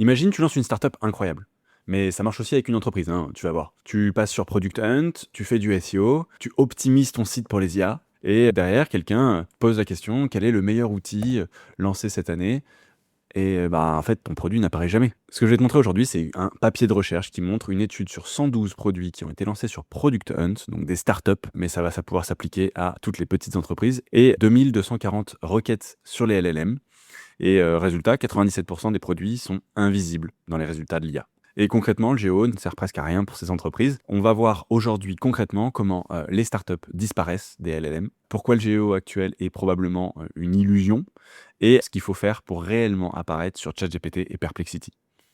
Imagine, tu lances une startup incroyable. Mais ça marche aussi avec une entreprise, hein, tu vas voir. Tu passes sur Product Hunt, tu fais du SEO, tu optimises ton site pour les IA, et derrière, quelqu'un pose la question, quel est le meilleur outil lancé cette année? Et bah, en fait, ton produit n'apparaît jamais. Ce que je vais te montrer aujourd'hui, c'est un papier de recherche qui montre une étude sur 112 produits qui ont été lancés sur Product Hunt, donc des startups, mais ça pouvoir s'appliquer à toutes les petites entreprises, et 2240 requêtes sur les LLM. Et résultat, 97% des produits sont invisibles dans les résultats de l'IA. Et concrètement, le géo ne sert presque à rien pour ces entreprises. On va voir aujourd'hui concrètement comment les startups disparaissent des LLM, pourquoi le géo actuel est probablement une illusion, et ce qu'il faut faire pour réellement apparaître sur ChatGPT et Perplexity.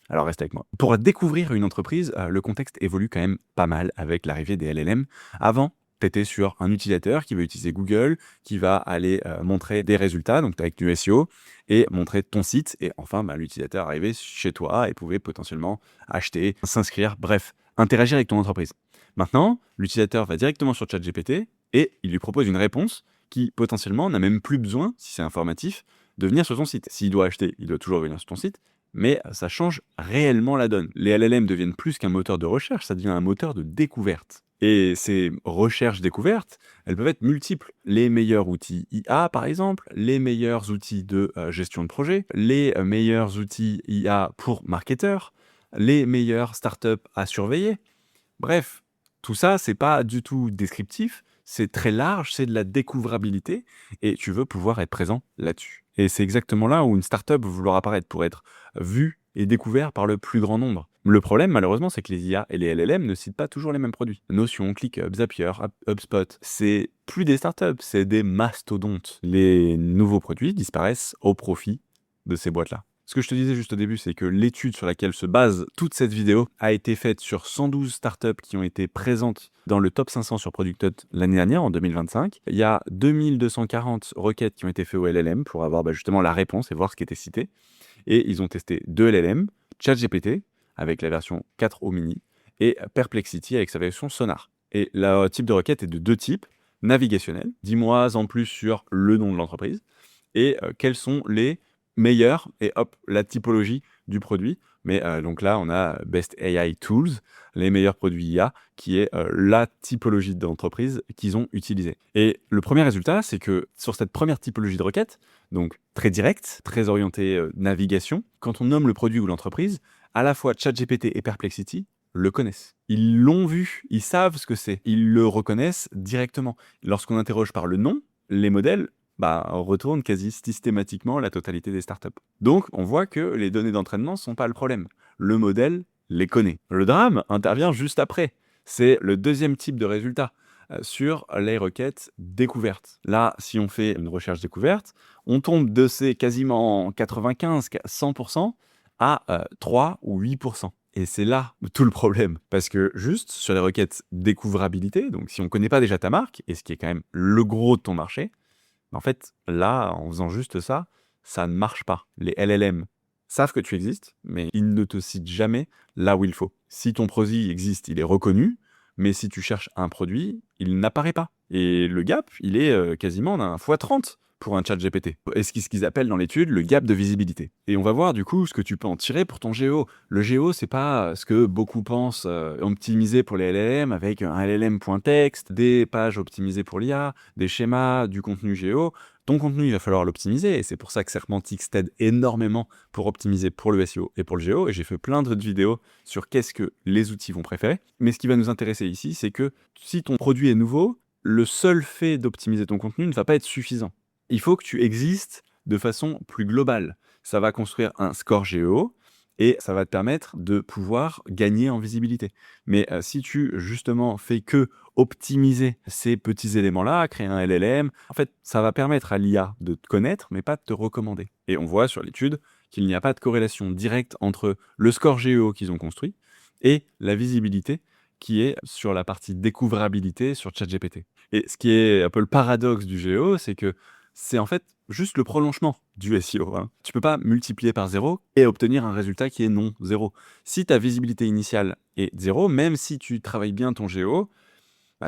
Alors reste avec moi. Pour découvrir une entreprise, le contexte évolue quand même pas mal avec l'arrivée des LLM. Avant, tu étais sur un utilisateur qui va utiliser Google, qui va aller montrer des résultats, donc avec du SEO, et montrer ton site. Et enfin, l'utilisateur arrivait chez toi et pouvait potentiellement acheter, s'inscrire, bref, interagir avec ton entreprise. Maintenant, l'utilisateur va directement sur ChatGPT et il lui propose une réponse qui potentiellement n'a même plus besoin, si c'est informatif, de venir sur ton site. S'il doit acheter, il doit toujours venir sur ton site, mais ça change réellement la donne. Les LLM deviennent plus qu'un moteur de recherche, ça devient un moteur de découverte. Et ces recherches-découvertes, elles peuvent être multiples. Les meilleurs outils IA, par exemple, les meilleurs outils de gestion de projet, les meilleurs outils IA pour marketeurs, les meilleures startups à surveiller. Bref, tout ça, c'est pas du tout descriptif, c'est très large, c'est de la découvrabilité, et tu veux pouvoir être présent là-dessus. Et c'est exactement là où une startup veut vouloir apparaître pour être vue et découvert par le plus grand nombre. Le problème, malheureusement, c'est que les IA et les LLM ne citent pas toujours les mêmes produits. Notion, ClickUp, Zapier, HubSpot, c'est plus des startups, c'est des mastodontes. Les nouveaux produits disparaissent au profit de ces boîtes-là. Ce que je te disais juste au début, c'est que l'étude sur laquelle se base toute cette vidéo a été faite sur 112 startups qui ont été présentes dans le top 500 sur Product Hunt l'année dernière, en 2025. Il y a 2240 requêtes qui ont été faites au LLM pour avoir justement la réponse et voir ce qui était cité. Et ils ont testé 2 LLM, ChatGPT avec la version 4 au mini et Perplexity avec sa version Sonar. Et le type de requête est de 2 types. Navigationnel, dis-moi en plus sur le nom de l'entreprise et quels sont les meilleurs, et hop, la typologie du produit. Mais donc là, on a Best AI Tools, les meilleurs produits IA, qui est la typologie d'entreprise qu'ils ont utilisée. Et le premier résultat, c'est que sur cette première typologie de requête, donc très directe, très orientée navigation, quand on nomme le produit ou l'entreprise, à la fois ChatGPT et Perplexity le connaissent. Ils l'ont vu, ils savent ce que c'est, ils le reconnaissent directement. Lorsqu'on interroge par le nom, les modèles retournent quasi systématiquement la totalité des startups. Donc, on voit que les données d'entraînement ne sont pas le problème. Le modèle les connaît. Le drame intervient juste après. C'est le deuxième type de résultat sur les requêtes découvertes. Là, si on fait une recherche découverte, on tombe de ces quasiment 95-100% à 3 ou 8%. Et c'est là tout le problème. Parce que juste sur les requêtes découvrabilité, donc si on ne connaît pas déjà ta marque, et ce qui est quand même le gros de ton marché, en fait, là, en faisant juste ça, ça ne marche pas. Les LLM savent que tu existes, mais ils ne te citent jamais là où il faut. Si ton produit existe, il est reconnu, mais si tu cherches un produit, il n'apparaît pas. Et le gap, il est quasiment d'un x30 pour un chat GPT. Et ce qu'ils appellent dans l'étude le gap de visibilité. Et on va voir du coup ce que tu peux en tirer pour ton géo. Le géo, c'est pas ce que beaucoup pensent optimiser pour les LLM avec un LLM.text, des pages optimisées pour l'IA, des schémas, du contenu géo. Ton contenu, il va falloir l'optimiser, et c'est pour ça que Serpentix t'aide énormément pour optimiser pour le SEO et pour le géo, et j'ai fait plein d'autres vidéos sur qu'est-ce que les outils vont préférer. Mais ce qui va nous intéresser ici, c'est que si ton produit est nouveau, le seul fait d'optimiser ton contenu ne va pas être suffisant. Il faut que tu existes de façon plus globale. Ça va construire un score géo, et ça va te permettre de pouvoir gagner en visibilité. Mais si tu, justement, fais que optimiser ces petits éléments-là, créer un LLM, en fait, ça va permettre à l'IA de te connaître, mais pas de te recommander. Et on voit sur l'étude qu'il n'y a pas de corrélation directe entre le score géo qu'ils ont construit et la visibilité qui est sur la partie découvrabilité sur ChatGPT. Et ce qui est un peu le paradoxe du géo, c'est que c'est en fait juste le prolongement du SEO. Hein. Tu peux pas multiplier par 0 et obtenir un résultat qui est non 0. Si ta visibilité initiale est 0, même si tu travailles bien ton géo,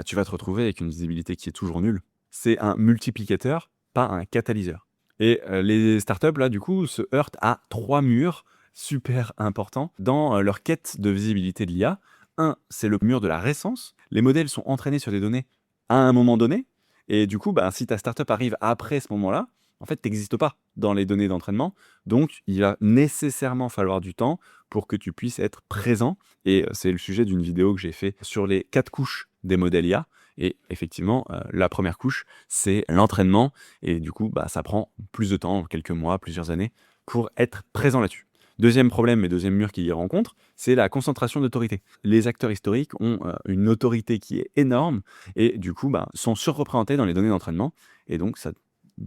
tu vas te retrouver avec une visibilité qui est toujours nulle. C'est un multiplicateur, pas un catalyseur. Et les startups, là, du coup, se heurtent à 3 murs super important dans leur quête de visibilité de l'IA. Un, c'est le mur de la récence. Les modèles sont entraînés sur des données à un moment donné. Et du coup, bah, si ta startup arrive après ce moment-là, en fait, tu n'existes pas dans les données d'entraînement. Donc, il va nécessairement falloir du temps pour que tu puisses être présent. Et c'est le sujet d'une vidéo que j'ai fait sur les 4 couches des modèles IA. Et effectivement, la première couche, c'est l'entraînement. Et du coup, bah, ça prend plus de temps, quelques mois, plusieurs années, pour être présent là-dessus. Deuxième problème et deuxième mur qu'il y rencontre, c'est la concentration d'autorité. Les acteurs historiques ont une autorité qui est énorme et du coup bah, sont surreprésentés dans les données d'entraînement. Et donc, ça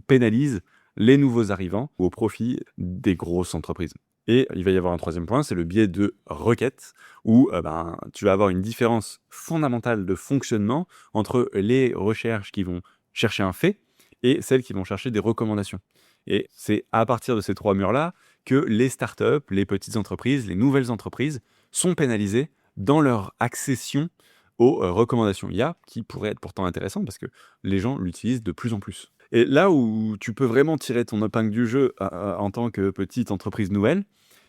pénalise les nouveaux arrivants au profit des grosses entreprises. Et il va y avoir un troisième point, c'est le biais de requête, où tu vas avoir une différence fondamentale de fonctionnement entre les recherches qui vont chercher un fait et celles qui vont chercher des recommandations. Et c'est à partir de ces 3 murs-là que les startups, les petites entreprises, les nouvelles entreprises sont pénalisées dans leur accession aux recommandations IA, qui pourraient être pourtant intéressantes parce que les gens l'utilisent de plus en plus. Et là où tu peux vraiment tirer ton épingle du jeu en tant que petite entreprise nouvelle,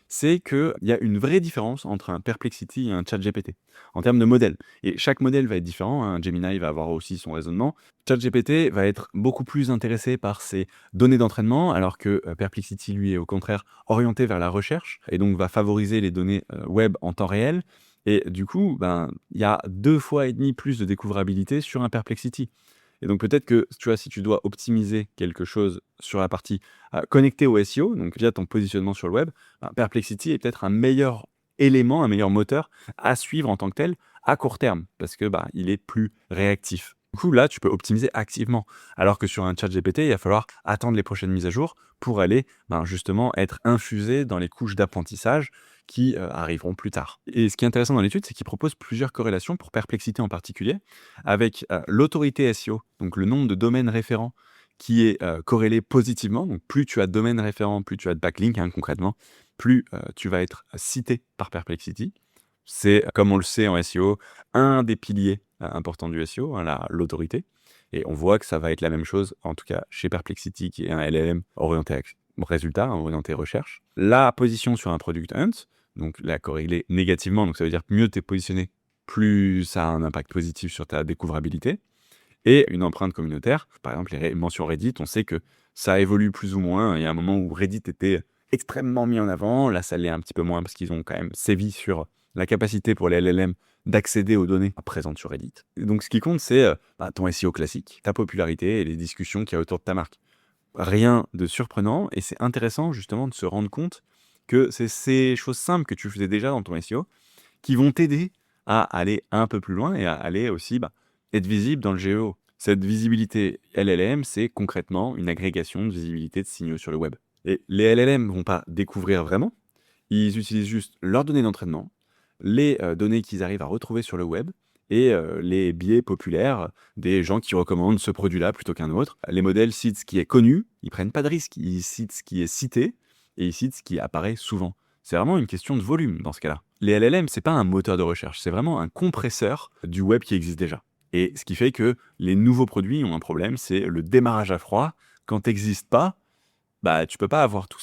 c'est qu'il y a une vraie différence entre un Perplexity et un ChatGPT en termes de modèle. Et chaque modèle va être différent, hein. Gemini va avoir aussi son raisonnement. ChatGPT va être beaucoup plus intéressé par ses données d'entraînement, alors que Perplexity, lui, est au contraire orienté vers la recherche, et donc va favoriser les données web en temps réel. Et du coup, il y a 2 fois et demi plus de découvrabilité sur un Perplexity. Et donc peut-être que, tu vois, si tu dois optimiser quelque chose sur la partie connectée au SEO, donc via ton positionnement sur le web, Perplexity est peut-être un meilleur élément, un meilleur moteur à suivre en tant que tel à court terme, parce que il est plus réactif. Du coup, là, tu peux optimiser activement. Alors que sur un chat GPT, il va falloir attendre les prochaines mises à jour pour aller justement être infusé dans les couches d'apprentissage qui arriveront plus tard. Et ce qui est intéressant dans l'étude, c'est qu'il propose plusieurs corrélations pour Perplexity en particulier, avec l'autorité SEO, donc le nombre de domaines référents qui est corrélé positivement. Donc plus tu as de domaines référents, plus tu as de backlinks, hein, concrètement, plus tu vas être cité par Perplexity. C'est, comme on le sait en SEO, un des piliers importants du SEO, hein, l'autorité. Et on voit que ça va être la même chose, en tout cas chez Perplexity, qui est un LLM orienté résultat, hein, orienté recherche. La position sur un product hunt, donc la corrélée négativement, donc ça veut dire que mieux tu es positionné, plus ça a un impact positif sur ta découvrabilité. Et une empreinte communautaire, par exemple les mentions Reddit, on sait que ça évolue plus ou moins. Il y a un moment où Reddit était extrêmement mis en avant, là ça l'est un petit peu moins parce qu'ils ont quand même sévi sur la capacité pour les LLM d'accéder aux données présentes sur Reddit. Et donc ce qui compte, c'est ton SEO classique, ta popularité et les discussions qu'il y a autour de ta marque. Rien de surprenant, et c'est intéressant justement de se rendre compte que c'est ces choses simples que tu faisais déjà dans ton SEO qui vont t'aider à aller un peu plus loin et à aller aussi être visible dans le GEO. Cette visibilité LLM, c'est concrètement une agrégation de visibilité de signaux sur le web. Et les LLM ne vont pas découvrir vraiment, ils utilisent juste leurs données d'entraînement, les données qu'ils arrivent à retrouver sur le web, et les biais populaires des gens qui recommandent ce produit-là plutôt qu'un autre. Les modèles citent ce qui est connu, ils prennent pas de risques, ils citent ce qui est cité, et ils citent ce qui apparaît souvent. C'est vraiment une question de volume dans ce cas-là. Les LLM, c'est pas un moteur de recherche, c'est vraiment un compresseur du web qui existe déjà. Et ce qui fait que les nouveaux produits ont un problème, c'est le démarrage à froid. Quand t'existes pas, tu peux pas avoir tout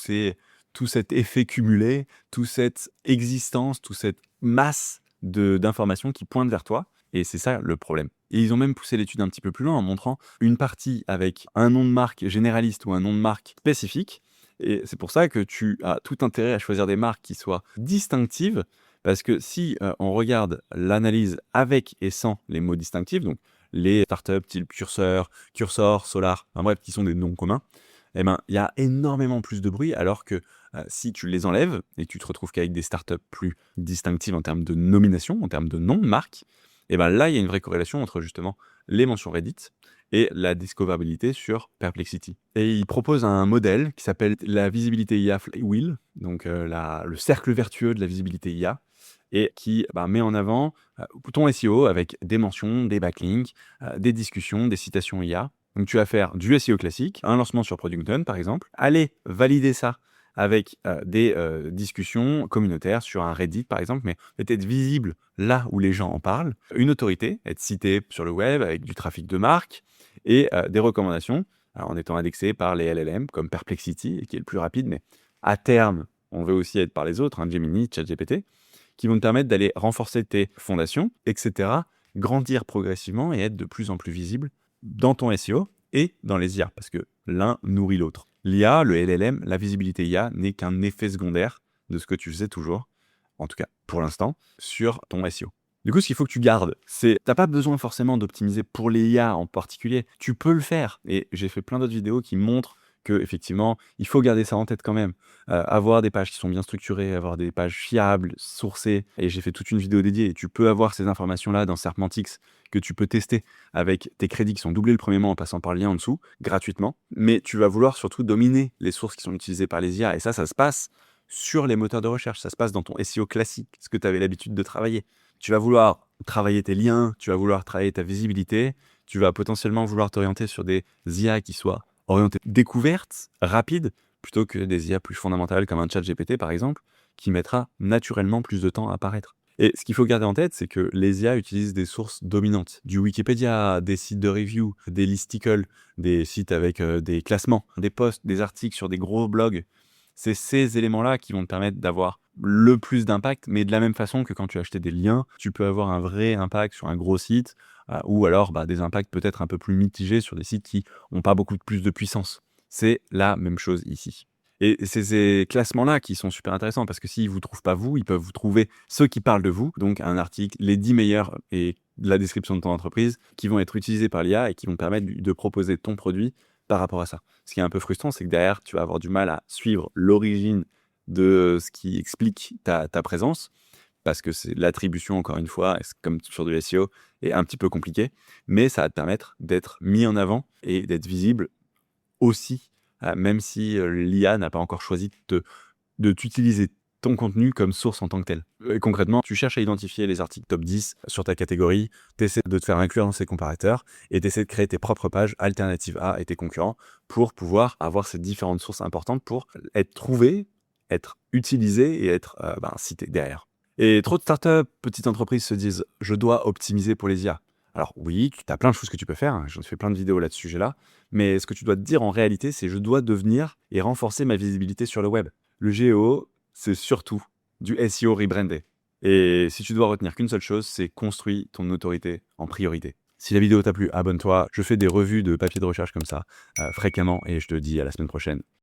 cet effet cumulé, toute cette existence, toute cette masse d'informations qui pointent vers toi. Et c'est ça le problème. Et ils ont même poussé l'étude un petit peu plus loin en montrant une partie avec un nom de marque généraliste ou un nom de marque spécifique. Et c'est pour ça que tu as tout intérêt à choisir des marques qui soient distinctives, parce que si on regarde l'analyse avec et sans les mots distinctifs, donc les startups type Cursor, Solar, enfin bref, qui sont des noms communs, il y a énormément plus de bruit, alors que si tu les enlèves et que tu te retrouves qu'avec des startups plus distinctives en termes de nomination, en termes de nom de marque, là, il y a une vraie corrélation entre justement les mentions Reddit et la discoverabilité sur Perplexity. Et il propose un modèle qui s'appelle la visibilité IA Flywheel, donc le cercle vertueux de la visibilité IA, et qui met en avant ton SEO avec des mentions, des backlinks, des discussions, des citations IA. Donc tu vas faire du SEO classique, un lancement sur Product Hunt par exemple, aller valider ça avec des discussions communautaires sur un Reddit par exemple, mais être visible là où les gens en parlent, une autorité, être cité sur le web avec du trafic de marque et des recommandations, alors en étant indexé par les LLM comme Perplexity, qui est le plus rapide, mais à terme, on veut aussi être par les autres, Gemini, ChatGPT, qui vont te permettre d'aller renforcer tes fondations, etc., grandir progressivement et être de plus en plus visible dans ton SEO et dans les IA, parce que l'un nourrit l'autre. L'IA, le LLM, la visibilité IA n'est qu'un effet secondaire de ce que tu faisais toujours, en tout cas pour l'instant, sur ton SEO. Du coup, ce qu'il faut que tu gardes, c'est t'as pas besoin forcément d'optimiser pour les IA en particulier. Tu peux le faire. Et j'ai fait plein d'autres vidéos qui montrent que effectivement, il faut garder ça en tête quand même. Avoir des pages qui sont bien structurées, avoir des pages fiables, sourcées. Et j'ai fait toute une vidéo dédiée. Et tu peux avoir ces informations-là dans Serpentix que tu peux tester avec tes crédits qui sont doublés le premier mois en passant par le lien en dessous, gratuitement. Mais tu vas vouloir surtout dominer les sources qui sont utilisées par les IA. Et ça se passe sur les moteurs de recherche. Ça se passe dans ton SEO classique, ce que tu avais l'habitude de travailler. Tu vas vouloir travailler tes liens, tu vas vouloir travailler ta visibilité, tu vas potentiellement vouloir t'orienter sur des IA qui soient orientées découvertes, rapides, plutôt que des IA plus fondamentales comme un ChatGPT par exemple, qui mettra naturellement plus de temps à apparaître. Et ce qu'il faut garder en tête, c'est que les IA utilisent des sources dominantes, du Wikipédia, des sites de review, des listicles, des sites avec des classements, des posts, des articles sur des gros blogs. C'est ces éléments-là qui vont te permettre d'avoir le plus d'impact, mais de la même façon que quand tu achetais des liens, tu peux avoir un vrai impact sur un gros site, ou alors des impacts peut-être un peu plus mitigés sur des sites qui n'ont pas beaucoup plus de puissance. C'est la même chose ici. Et c'est ces classements-là qui sont super intéressants, parce que s'ils ne vous trouvent pas vous, ils peuvent vous trouver ceux qui parlent de vous, donc un article, les 10 meilleurs et la description de ton entreprise, qui vont être utilisés par l'IA et qui vont permettre de proposer ton produit par rapport à ça. Ce qui est un peu frustrant, c'est que derrière, tu vas avoir du mal à suivre l'origine de ce qui explique ta présence, parce que c'est l'attribution, encore une fois, comme sur du SEO, est un petit peu compliqué, mais ça va te permettre d'être mis en avant et d'être visible aussi, même si l'IA n'a pas encore choisi de t'utiliser ton contenu comme source en tant que tel. Et concrètement, tu cherches à identifier les articles top 10 sur ta catégorie, tu essaies de te faire inclure dans ces comparateurs et tu essaies de créer tes propres pages alternatives à et tes concurrents pour pouvoir avoir ces différentes sources importantes pour être trouvé, être utilisé et être cité derrière. Et trop de startups, petites entreprises se disent « je dois optimiser pour les IA ». Alors oui, tu as plein de choses que tu peux faire, hein, j'en ai fait plein de vidéos là-dessus, sujet-là, mais ce que tu dois te dire en réalité, c'est « je dois devenir et renforcer ma visibilité sur le web ». Le GEO, c'est surtout du SEO rebrandé. Et si tu dois retenir qu'une seule chose, c'est construire ton autorité en priorité. Si la vidéo t'a plu, abonne-toi. Je fais des revues de papiers de recherche comme ça fréquemment et je te dis à la semaine prochaine.